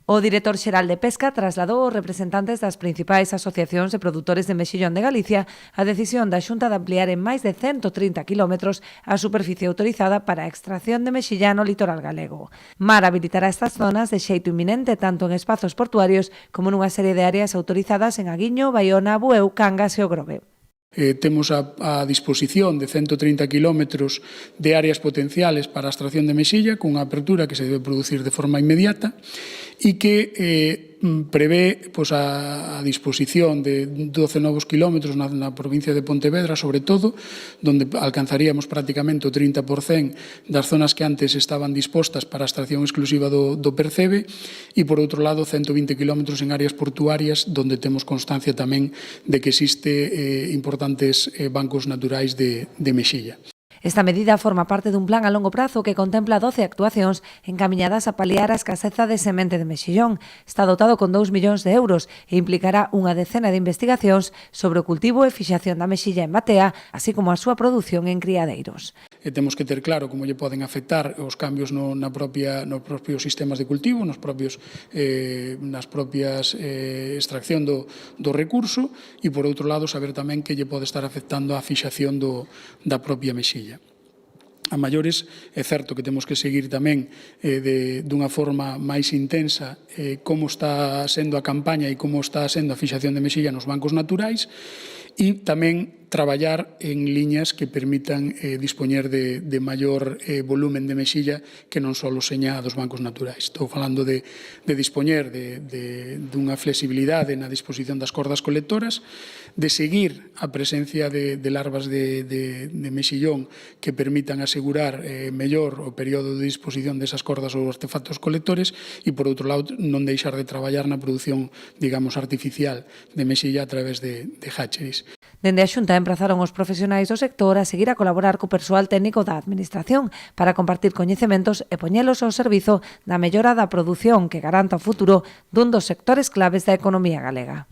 O director xeral de Pesca trasladou aos representantes das principais asociacións de produtores de mexillón de Galicia a decisión da Xunta de ampliar en máis de 130 km a superficie autorizada para a extracción de mexilla no litoral galego. Mar habilitará estas zonas de xeito inminente tanto en espazos portuarios como nunha serie de áreas autorizadas en Aguiño, Baiona, Bueu, Cangas e O Grove. Temos a disposición de 130 km de áreas potenciales para a extracción de mexilla, cunha apertura que se debe producir de forma inmediata e que prevé a disposición de 12 novos kilómetros na provincia de Pontevedra, sobre todo, donde alcanzaríamos prácticamente o 30% das zonas que antes estaban dispostas para a extracción exclusiva do percebe e, por outro lado, 120 kilómetros en áreas portuarias, donde temos constancia tamén de que existe importantes bancos naturais de mexilla. Esta medida forma parte dun plan a longo prazo que contempla 12 actuacións encamiñadas a paliar a escaseza de semente de mexillón. Está dotado con 2 millóns de euros e implicará unha decena de investigacións sobre o cultivo e fixación da mexilla en batea, así como a súa produción en criadeiros. Temos que ter claro como lle poden afectar os cambios nos propios sistemas de cultivo, nas propias extracción do recurso e, por outro lado, saber tamén que lle pode estar afectando a fixación da propia mexilla. A maiores, é certo que temos que seguir tamén dunha forma máis intensa como está sendo a campaña e como está sendo a fixación de mexilla nos bancos naturais e tamén traballar en liñas que permitan dispoñer de maior volumen de mexilla que non só seña dos bancos naturais. Estou falando de dispoñer dunha flexibilidade na disposición das cordas colectoras, de seguir a presencia de larvas de mexillón que permitan asegurar mellor o período de disposición desas cordas ou artefactos colectores e, por outro lado, non deixar de traballar na produción, digamos, artificial de mexilla a través de hatcheries. Dende a Xunta emprazaron os profesionais do sector a seguir a colaborar co persoal técnico da Administración para compartir coñecementos e poñelos ao servizo da mellora da produción que garanta o futuro dun dos sectores claves da economía galega.